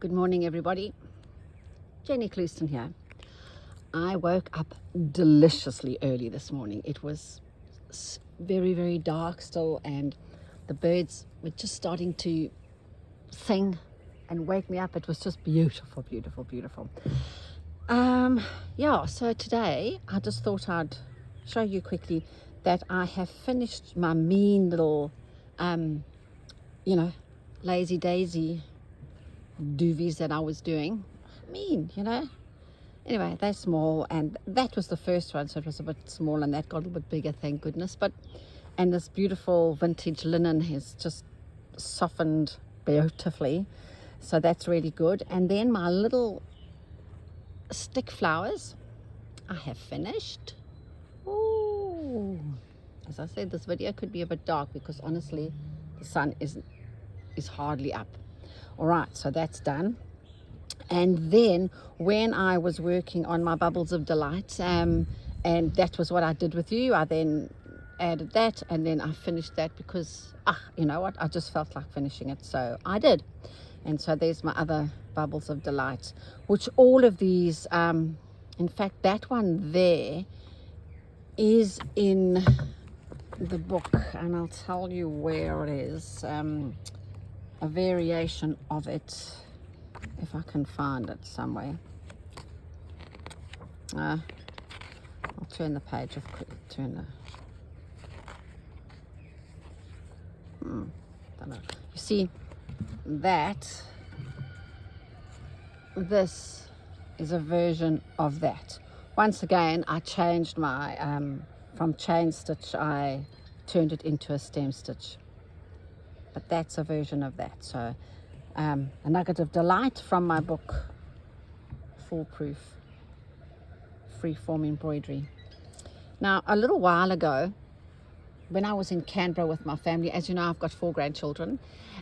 Good morning, everybody. Jenny Clouston here. I woke up deliciously early this morning. It was very, very dark still, and the birds were just starting to sing and wake me up. It was just beautiful, beautiful, beautiful. So today I just thought I'd show you quickly that I have finished my mean little, lazy daisy doovies that I was doing. Anyway, they're small, and that was the first one, so it was a bit small, and that got a little bit bigger, thank goodness. And this beautiful vintage linen has just softened beautifully, so that's really good. And then my little stick flowers I have finished. Ooh, as I said, this video could be a bit dark because honestly the sun is hardly up. All right, so that's done. And then when I was working on my bubbles of delight, and that was what I did with you, I then added that, and then I finished that because you know what, I just felt like finishing it, so I did. And so there's my other bubbles of delight, which all of these, in fact that one there is in the book, and I'll tell you where it is. A variation of it, if I can find it somewhere. I'll turn the page. Don't know. You see that this is a version of that. Once again, I changed my from chain stitch, I turned it into a stem stitch. But that's a version of that. So a nugget of delight from my book, Foolproof Freeform Embroidery. Now, a little while ago, when I was in Canberra with my family, as you know, I've got 4 grandchildren,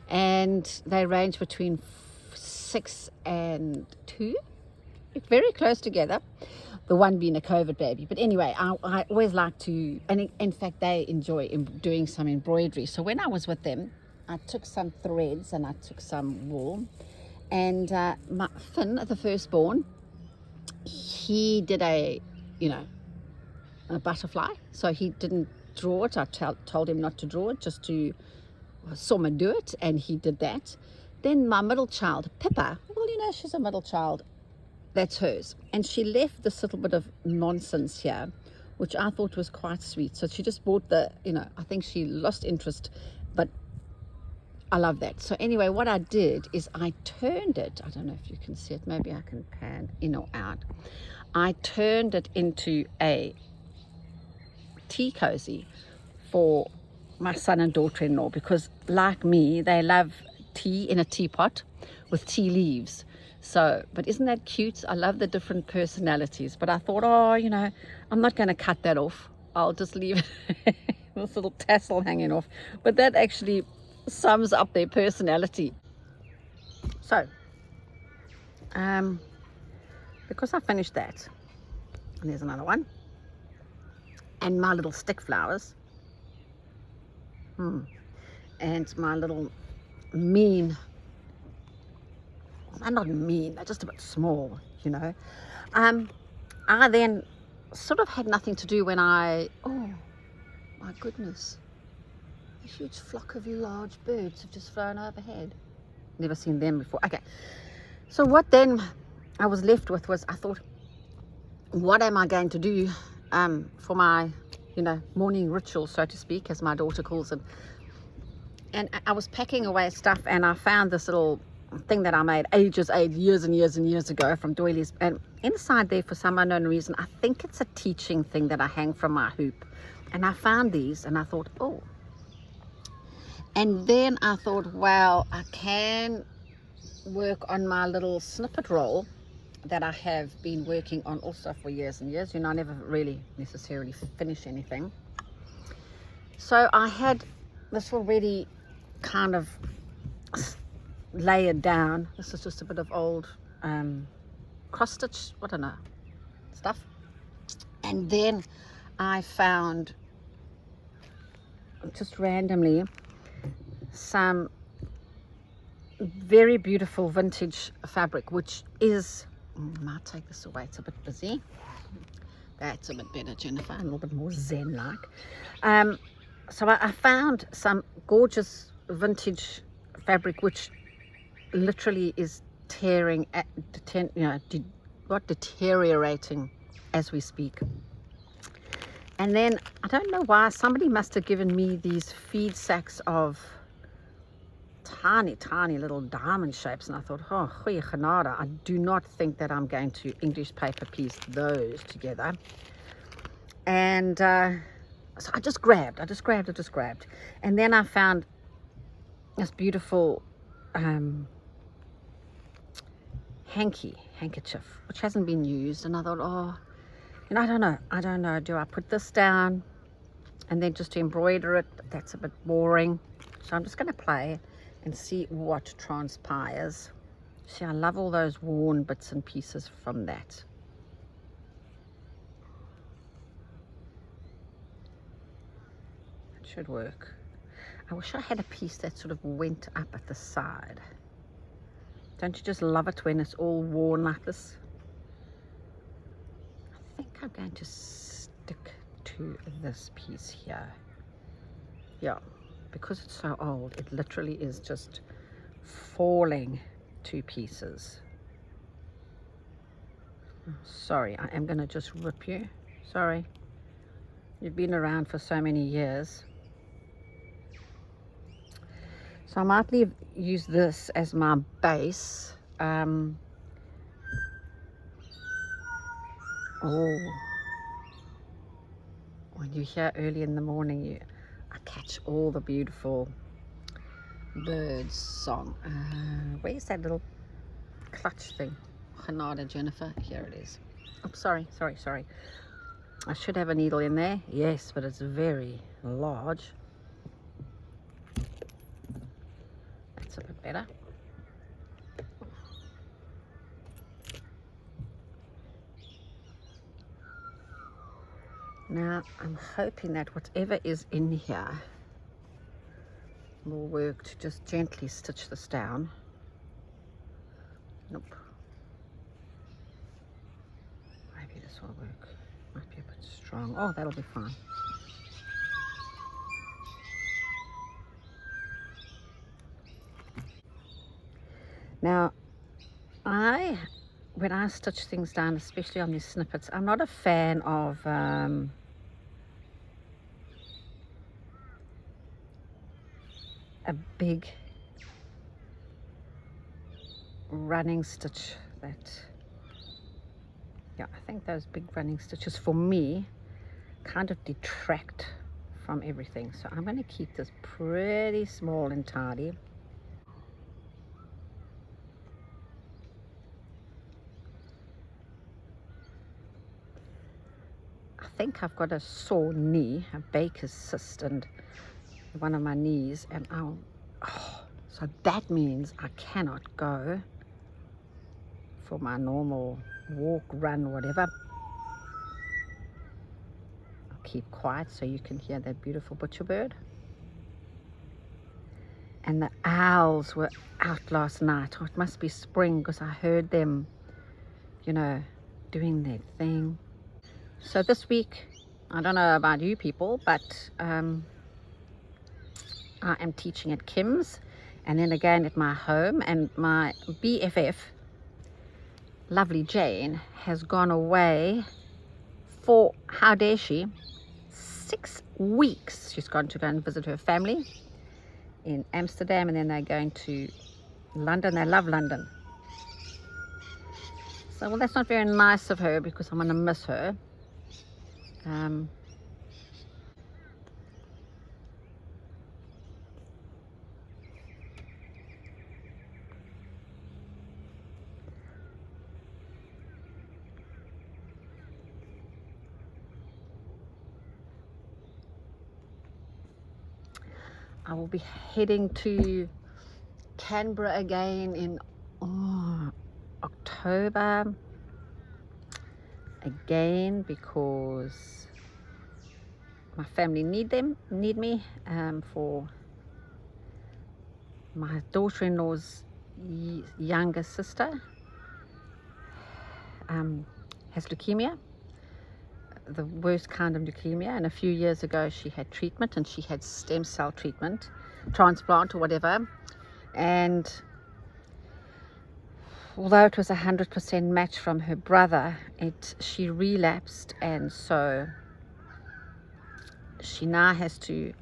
and they range between 6 and 2, very close together, the one being a COVID baby. But anyway, I always like to, and in fact they enjoy doing some embroidery. So when I was with them, I took some threads and I took some wool, and my Finn, the firstborn, he did a butterfly. So he didn't draw it. I told him not to draw it, just to saw me do it, and he did that. Then my middle child, Pippa, well, she's a middle child, that's hers, and she left this little bit of nonsense here, which I thought was quite sweet. So she just bought I think she lost interest, but I love that. So anyway, what I did is I turned it, I don't know if you can see it, maybe I can pan in or out. I turned it into a tea cozy for my son and daughter-in-law, because like me, they love tea in a teapot with tea leaves. So, but isn't that cute? I love the different personalities. But I thought, I'm not going to cut that off. I'll just leave this little tassel hanging off. But that actually sums up their personality. So because I finished that, and there's another one, and my little stick flowers, and my little mean, I'm not mean, they're just a bit small, I then sort of had nothing to do when oh my goodness, a huge flock of large birds have just flown overhead. Never seen them before. Okay, so what then I was left with was, I thought, what am I going to do for my morning ritual, so to speak, as my daughter calls it. And I was packing away stuff, and I found this little thing that I made years and years ago from doilies, and inside there, for some unknown reason, I think it's a teaching thing that I hang from my hoop, and I found these, and I thought, oh. And then I thought, well, I can work on my little snippet roll that I have been working on also for years and years. I never really necessarily finish anything. So I had this already kind of layered down. This is just a bit of old cross stitch, I don't know, stuff. And then I found, just randomly, some very beautiful vintage fabric, which is, I might take this away, it's a bit busy. That's a bit better, Jennifer, a little bit more zen-like. So I found some gorgeous vintage fabric, which literally is deteriorating as we speak. And then I don't know why somebody must have given me these feed sacks of tiny little diamond shapes, and I thought, oh, goeie genade, I do not think that I'm going to English paper piece those together. And so I just grabbed, and then I found this beautiful handkerchief which hasn't been used, and I thought, oh, and I don't know, do I put this down and then just to embroider it? That's a bit boring, so I'm just going to play and see what transpires. See, I love all those worn bits and pieces from that. It should work. I wish I had a piece that sort of went up at the side. Don't you just love it when it's all worn like this? I think I'm going to stick to this piece here. Yeah, because it's so old, it literally is just falling to pieces. Oh, sorry, I am going to just rip you. Sorry. You've been around for so many years. So I might use this as my base. Oh, when you're here early in the morning, I catch all the beautiful birds song. Where's that little clutch thing? Genade, Jennifer. Here it is. Oh, sorry. I should have a needle in there. Yes, but it's very large. That's a bit better. Now, I'm hoping that whatever is in here will work to just gently stitch this down. Nope. Maybe this will work. Might be a bit strong. Oh, that'll be fine. Now, when I stitch things down, especially on these snippets, I'm not a fan of a big running stitch. Yeah, I think those big running stitches for me kind of detract from everything. So I'm going to keep this pretty small and tidy. I think I've got a sore knee, a baker's cyst, and one of my knees, and so that means I cannot go for my normal walk, run, whatever. I'll keep quiet so you can hear that beautiful butcher bird. And the owls were out last night. Oh, it must be spring because I heard them, doing their thing. So this week, I don't know about you people, but I am teaching at Kim's, and then again at my home, and my BFF, lovely Jane, has gone away for, how dare she, 6 weeks. She's gone to go and visit her family in Amsterdam, and then they're going to London. They love London. So, well, that's not very nice of her because I'm going to miss her. I will be heading to Canberra again in October again because my family need me for my daughter-in-law's younger sister has leukemia, the worst kind of leukemia, and a few years ago she had treatment, and she had stem cell treatment, transplant or whatever, and although it was 100% match from her brother, she relapsed, and so she now has to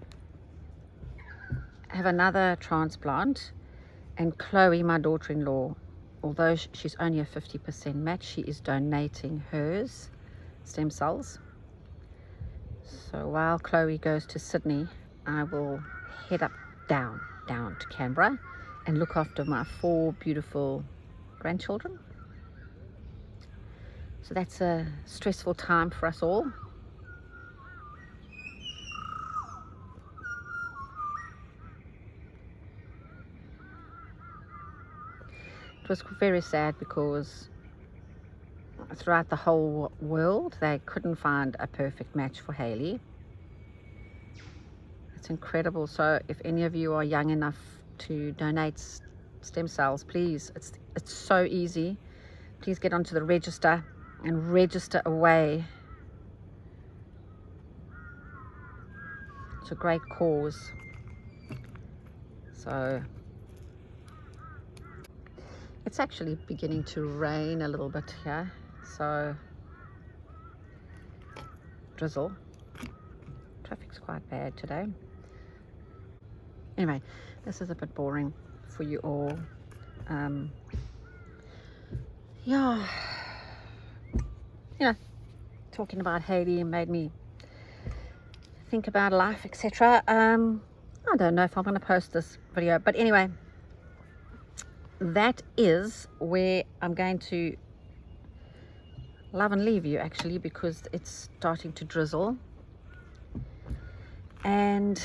have another transplant. And Chloe, my daughter-in-law, although she's only a 50% match, she is donating hers stem cells. So while Chloe goes to Sydney, I will head down to Canberra and look after my 4 beautiful grandchildren. So that's a stressful time for us all. It was very sad because throughout the whole world they couldn't find a perfect match for Hayley. It's incredible. So if any of you are young enough to donate stem cells, please, it's so easy. Please get onto the register and register away. It's a great cause. So it's actually beginning to rain a little bit here, so drizzle. Traffic's quite bad today. Anyway, this is a bit boring for you all. Yeah, you know, talking about Hayley made me think about life, etc. I don't know if I'm going to post this video, but anyway, that is where I'm going to love and leave you, actually, because it's starting to drizzle. And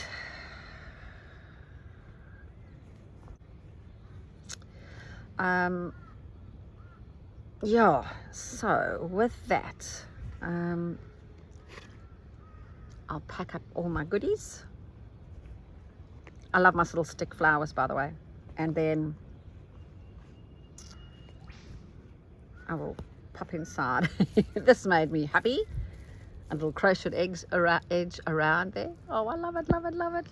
yeah, so with that, I'll pack up all my goodies. I love my little stick flowers, by the way, and then I will pop inside. This made me happy. A little crocheted edge around there. Oh, I love it, love it, love it.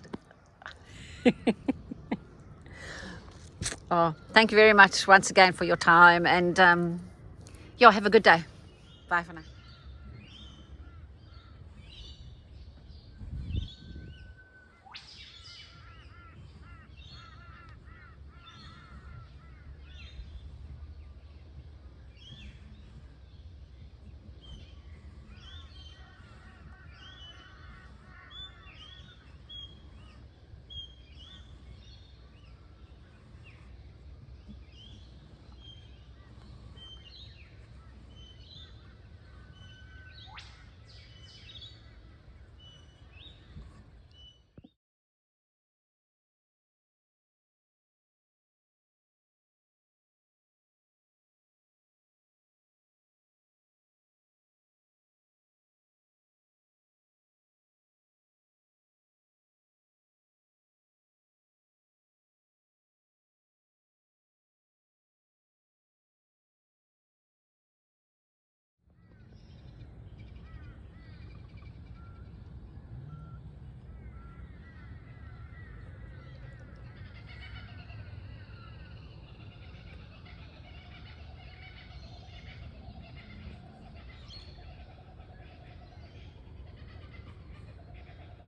Oh, thank you very much once again for your time, and yeah, have a good day. Bye for now.